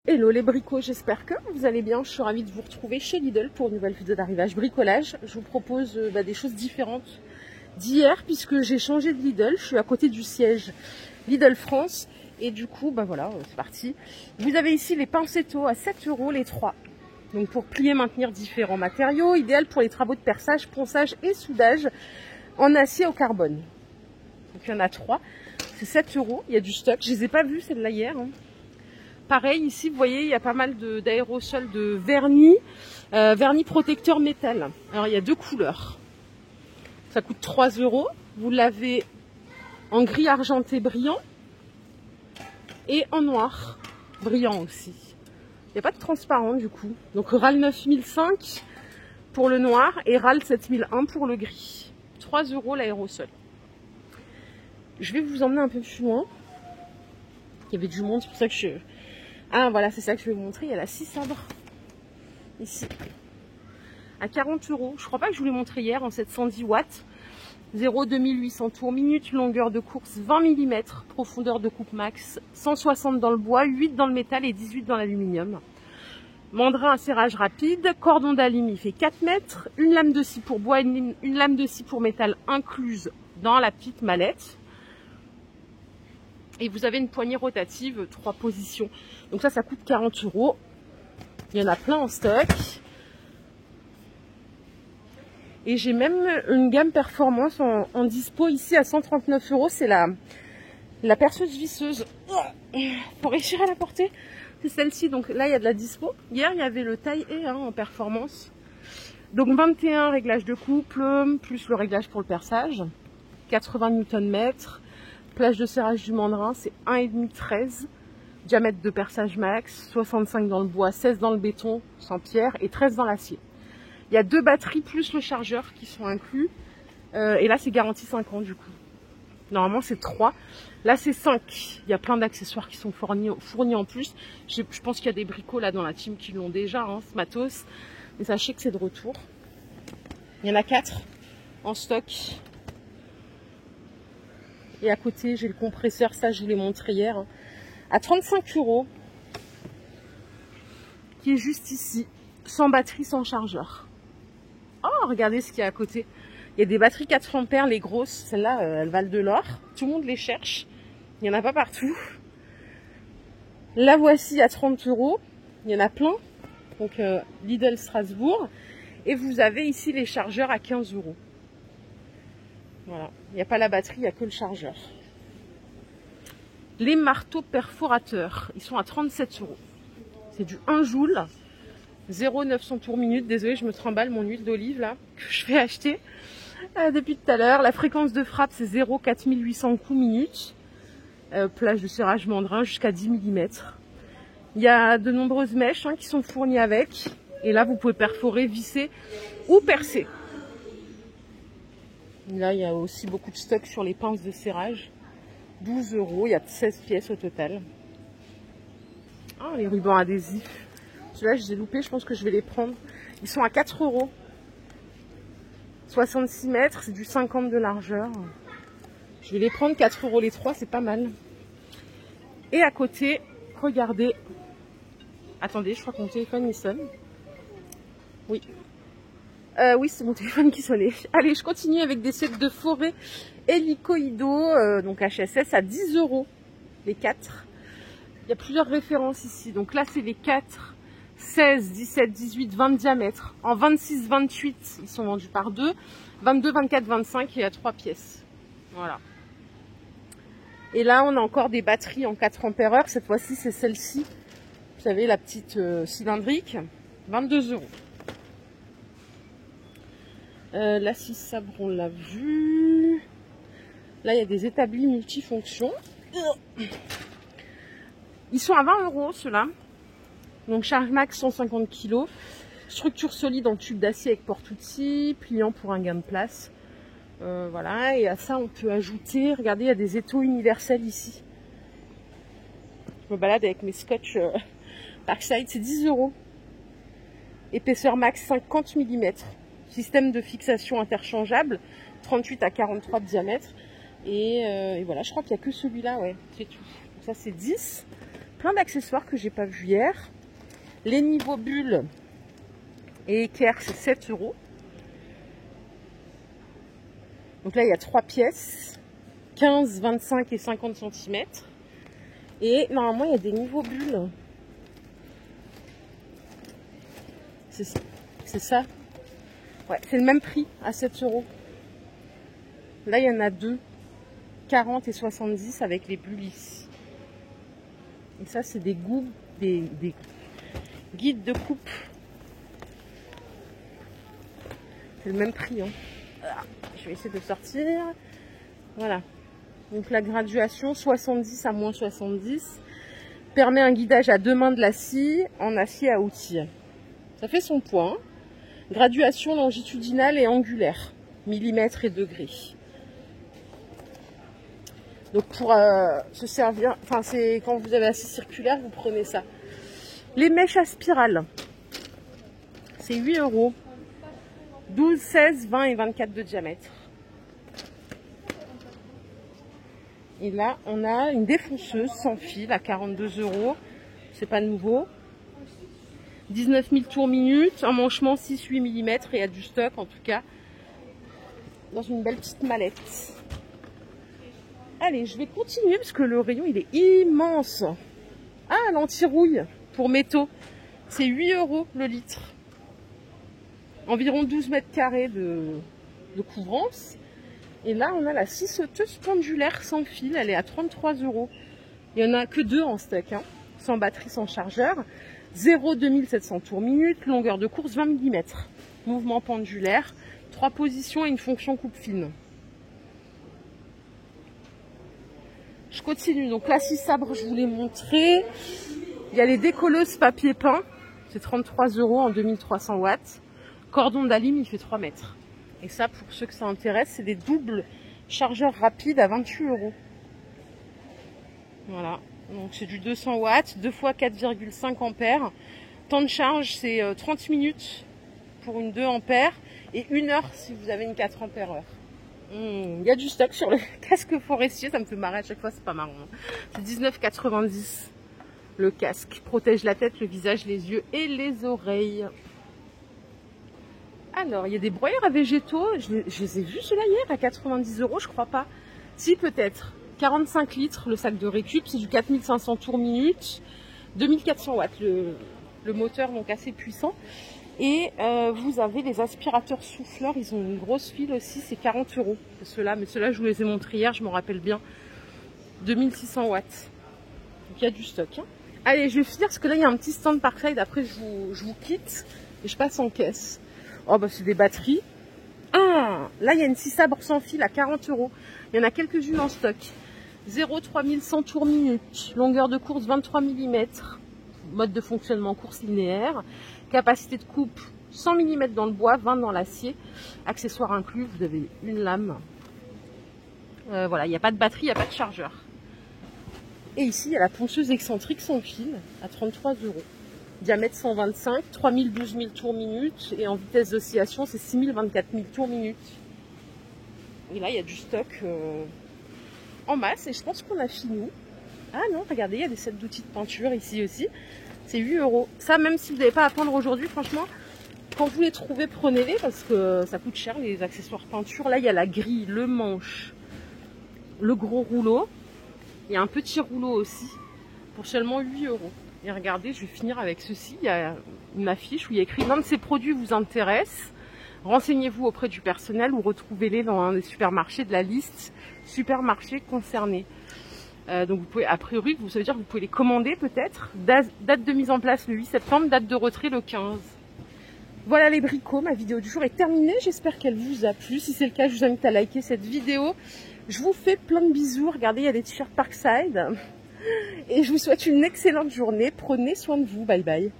Hello les bricots, j'espère que vous allez bien. Je suis ravie de vous retrouver chez Lidl pour une nouvelle vidéo d'arrivage bricolage. Je vous propose des choses différentes d'hier puisque j'ai changé de Lidl. Je suis à côté du siège Lidl France et du coup, voilà, c'est parti. Vous avez ici les pincettos à 7 € les 3. Donc pour plier, maintenir différents matériaux, idéal pour les travaux de perçage, ponçage et soudage en acier au carbone. Donc il y en a 3, c'est 7 €, il y a du stock. Je les ai pas vus celle-là hier. Pareil, ici, vous voyez, il y a pas mal d'aérosols de vernis, vernis protecteur métal. Alors, il y a deux couleurs. Ça coûte 3 €. Vous l'avez en gris argenté brillant et en noir brillant aussi. Il n'y a pas de transparent du coup. Donc, RAL 9005 pour le noir et RAL 7001 pour le gris. 3 € l'aérosol. Je vais vous emmener un peu plus loin. Il y avait du monde, c'est pour ça que je... Ah voilà, c'est ça que je vais vous montrer. Il y a la scie sabre ici à 40 €. Je crois pas que je vous l'ai montré hier en 710 watts. 0,2800 tours minute, longueur de course 20 mm, profondeur de coupe max 160 dans le bois, 8 dans le métal et 18 dans l'aluminium. Mandrin à serrage rapide, cordon d'alim il fait 4 mètres, une lame de scie pour bois, une lame de scie pour métal incluse dans la petite mallette. Et vous avez une poignée rotative, 3 positions. Donc ça coûte 40 €. Il y en a plein en stock. Et j'ai même une gamme performance en dispo ici à 139 €. C'est la perceuse visseuse. Pour réussir à la porter, c'est celle-ci. Donc là, il y a de la dispo. Hier, il y avait le taille E en performance. Donc 21 réglages de couple, plus le réglage pour le perçage. 80 Nm. Plage de serrage du mandrin, c'est 1,5 13. Diamètre de perçage max, 65 dans le bois, 16 dans le béton sans pierre et 13 dans l'acier. Il y a 2 batteries plus le chargeur qui sont inclus. Et là, c'est garanti 5 ans du coup. Normalement, c'est 3. Là, c'est 5. Il y a plein d'accessoires qui sont fournis en plus. Je pense qu'il y a des bricots là dans la team qui l'ont déjà, ce matos. Mais sachez que c'est de retour. Il y en a 4 en stock. Et à côté, j'ai le compresseur, ça je vous l'ai montré hier, à 35 €, qui est juste ici, sans batterie, sans chargeur. Oh, regardez ce qu'il y a à côté. Il y a des batteries 4 ampères, les grosses, celles-là, elles valent de l'or. Tout le monde les cherche, il n'y en a pas partout. La voici à 30 €, il y en a plein, donc Lidl Strasbourg. Et vous avez ici les chargeurs à 15 €. Voilà, il n'y a pas la batterie, il n'y a que le chargeur. Les marteaux perforateurs, ils sont à 37 €. C'est du 1 joule, 0,900 tours minute. Désolée, je me trimballe mon huile d'olive là, que je vais acheter depuis tout à l'heure. La fréquence de frappe, c'est 0,4800 coups minute. Plage de serrage mandrin jusqu'à 10 mm. Il y a de nombreuses mèches qui sont fournies avec. Et là, vous pouvez perforer, visser ou percer. Là, il y a aussi beaucoup de stock sur les pinces de serrage. 12 €, il y a 16 pièces au total. Oh, les rubans adhésifs. Ceux-là, je les ai loupés, je pense que je vais les prendre. Ils sont à 4 €. 66 mètres, c'est du 50 de largeur. Je vais les prendre, 4 € les 3, c'est pas mal. Et à côté, regardez. Attendez, je crois que mon téléphone il sonne. Oui. Oui, c'est mon téléphone qui sonnait. Allez, je continue avec des sets de forêt hélicoïdaux, donc HSS à 10 € les 4. Il y a plusieurs références ici. Donc là, c'est les 4, 16, 17, 18, 20 de diamètre. En 26, 28, ils sont vendus par 2. 22, 24, 25 et à 3 pièces. Voilà. Et là, on a encore des batteries en 4 ampères-heure. Cette fois-ci, c'est celle-ci. Vous savez, la petite cylindrique. 22 €. La scie sabre, on l'a vu. Là, il y a des établis multifonctions. Ils sont à 20 € ceux-là. Donc charge max 150 kg. Structure solide en tube d'acier avec porte-outils. Pliant pour un gain de place. Voilà. Et à ça, on peut ajouter... Regardez, il y a des étaux universels ici. Je me balade avec mes scotch Parkside. C'est 10 €. Épaisseur max 50 mm. Système de fixation interchangeable, 38 à 43 de diamètre. Et voilà, je crois qu'il n'y a que celui-là, ouais, c'est tout. Donc ça, c'est 10. plein d'accessoires que j'ai pas vu hier. Les niveaux bulles et équerre, c'est 7 €. Donc là, il y a 3 pièces, 15, 25 et 50 cm. Et normalement, il y a des niveaux bulles. C'est ça. Ouais, c'est le même prix, à 7 €. Là, il y en a 2, 40 et 70 avec les bulles ici. Et ça, c'est des guides de coupe. C'est le même prix. Hein. Je vais essayer de sortir. Voilà. Donc la graduation 70 à moins 70 permet un guidage à 2 mains de la scie en acier à outils. Ça fait son poids. Hein. Graduation longitudinale et angulaire, millimètres et degrés. Donc pour se servir, enfin c'est quand vous avez la scie circulaire, vous prenez ça. Les mèches à spirale, c'est 8 €. 12, 16, 20 et 24 de diamètre. Et là, on a une défonceuse sans fil à 42 €. C'est pas nouveau. 19 000 tours minute, un manchement 6-8 mm et il y a du stock en tout cas. Dans une belle petite mallette. Allez, je vais continuer parce que le rayon il est immense. Ah, l'anti-rouille pour métaux. C'est 8 € le litre. Environ 12 mètres carrés de couvrance. Et là, on a la scie sauteuse pendulaire sans fil. Elle est à 33 €. Il n'y en a que 2 en stock. Hein. Sans batterie, sans chargeur. 0,2700 tours minute. Longueur de course 20 mm. Mouvement pendulaire. 3 positions et une fonction coupe fine. Je continue. Donc la scie sabre, je vous l'ai montré. Il y a les décolleuses papier peint. C'est 33 € en 2300 watts. Cordon d'alim, il fait 3 mètres. Et ça, pour ceux que ça intéresse, c'est des doubles chargeurs rapides à 28 €. Voilà. Donc c'est du 200 watts, 2 fois 4,5 ampères. Temps de charge, c'est 30 minutes pour une 2 ampères et 1 heure si vous avez une 4 ampères heure. Il y a du stock sur le casque forestier, ça me fait marrer à chaque fois, c'est pas marrant. C'est 19,90 € le casque. Protège la tête, le visage, les yeux et les oreilles. Alors, il y a des broyeurs à végétaux. Je les ai vus ceux-là hier à 90 €, je crois pas. Si, peut-être. 45 litres le sac de récup, c'est du 4500 tours minute. 2400 watts le moteur, donc assez puissant. Et vous avez les aspirateurs souffleurs, ils ont une grosse file aussi, c'est 40 €. Ceux-là, mais ceux-là, je vous les ai montrés hier, je m'en rappelle bien. 2600 watts. Donc il y a du stock. Hein. Allez, je vais finir parce que là, il y a un petit stand Parkside. Après, je vous quitte et je passe en caisse. Oh, bah, c'est des batteries. Ah, là, il y a une scie sabre sans fil à 40 €. Il y en a quelques-unes en stock. 0,3100 tours minute. Longueur de course 23 mm. Mode de fonctionnement course linéaire. Capacité de coupe 100 mm dans le bois, 20 dans l'acier. Accessoires inclus, vous avez une lame. Voilà, il n'y a pas de batterie, il n'y a pas de chargeur. Et ici, il y a la ponceuse excentrique sans fil à 33 €. Diamètre 125, 3000, 12 000 tours minute. Et en vitesse d'oscillation, c'est 6000, 24 000 tours minute. Et là, il y a du stock en masse. Et je pense qu'on a fini. Ah non, regardez, il y a des sets d'outils de peinture ici aussi. C'est 8 €. Ça, même si vous n'avez pas à peindre aujourd'hui, franchement, quand vous les trouvez, prenez-les parce que ça coûte cher, les accessoires peinture. Là, il y a la grille, le manche, le gros rouleau. Il y a un petit rouleau aussi pour seulement 8 €. Et regardez, je vais finir avec ceci. Il y a une affiche où il y a écrit « L'un de ces produits vous intéresse. Renseignez-vous auprès du personnel ou retrouvez-les dans un des supermarchés de la liste supermarchés concernés. » Donc vous pouvez, a priori, ça veut dire que vous pouvez les commander peut-être. Date de mise en place le 8 septembre, date de retrait le 15. Voilà les bricots, ma vidéo du jour est terminée. J'espère qu'elle vous a plu. Si c'est le cas, je vous invite à liker cette vidéo. Je vous fais plein de bisous. Regardez, il y a des t-shirts Parkside. Et je vous souhaite une excellente journée. Prenez soin de vous. Bye bye.